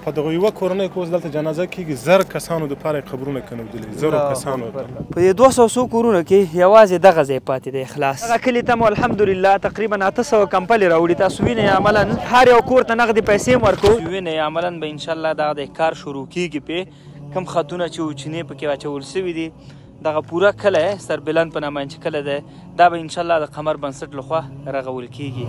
په دغه یوه کورنۍ کې اوس دلته جنازه کېږي 1000 کسانو دپاره یې قبرونه کنودلي 1000 کسانو په دې 200 څو کورونو کې یوازې دغه ځای پاتې دی خلاص. دغه کلي ته مو الحمدلله تقریبا 800 کمپلې راوړي. تاسو وینئ عملا هر یو کور ته نغدې پیسې هم ورکوو. وینئ عملا به انشاءالله دغه د کار شروع کېږي پې کوم خطونه چې چینې پکې واچول سوي دي دغه پوره کلی سربلند په نامه چې کلی دی دا به انشاءالله د قمر بنسټ لخوا رغول کېږي.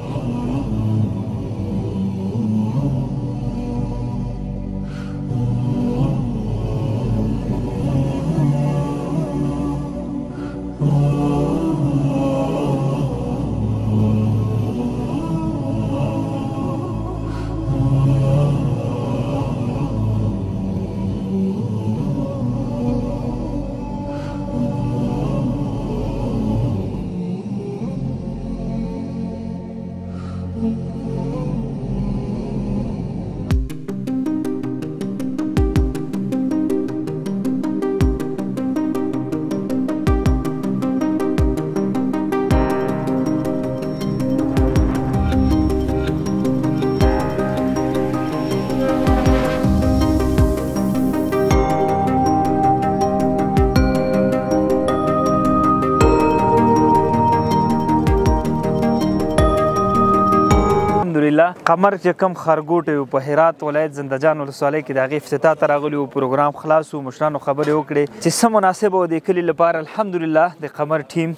قمر چې کوم ښارګوټی و په هرات ولایت زندهجان ولسوالۍ کې د هغې افتتاح ته راغلي وو. پروګرام خلاص و، مشرانو خبرې وکړې چې څه مناسبه وه د کلي لپاره. الحمدلله د قمر ټیم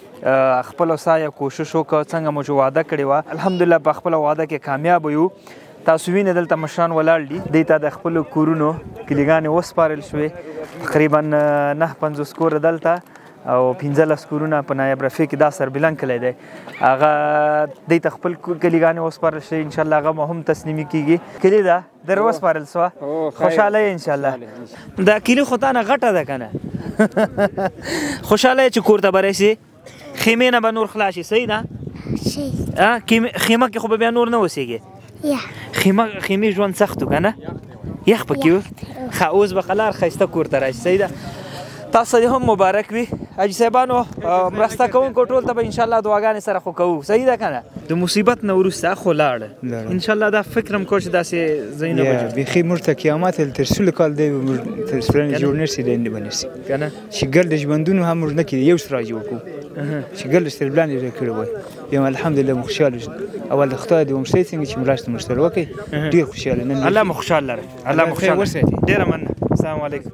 خپله سایه کوشش وکړ څنګه مو چې وعده کړې وه الحمدلله په خپله وعده کې کامیابه یو. تاسو وینئ دلته مشران ولاړ دي دوی ته د خپلو کورونو کلیګانې وسپارل شوې. تقریبا 950 کوره دلته او 15 کورونه په نایب رفیع کې دا سربلند کلی دی هغه دوی ته خپل کلیګانې وسپارل شوې. انشاءالله هغه به هم تسلیمي کېږي. کلي ده در وسپارل سوه خوشحاله یې انشاءالله. دا کلي خو تا نه غټه ده که نه خوشحاله یې چې کور ته به راسې خیمې نه به نور خلاص شي صحیح ده خیمه کې خو به بیا نور نه اوسېږي خیمې ژوند سخت و که نه یخ پکې و ښه اوس به قلار ښایسته کور ته راشي صحیح ده. تاسو ته هم مبارک وي حاجي صاحبانو مرسته کوونکو ټول ته به انشاءالله دعاګانې سره خو کوو صحیح ده که نه. د مصیبت نه وروسته خو لاړه انشاءالله دا فکر هم کوو چې داسې ځایونه به بیخي موږ ته قیامت تر سلو کال دی تر سپرن جوړ نرسي دی نه بنرسي که نه چې ګل د ژوندونو هم موږ نه کېږي یو څه را جوړ کړو چې ګل سربلند یې کړی وای. یم الحمدلله مو خوشحاله اول د خدای د ومشتۍ څنګه چې مرسته مو سره وکړئ ډېر خوشحاله نن الله مو خوشحال لره الله مو خوشحال ډېره مننه. السلام علیکم.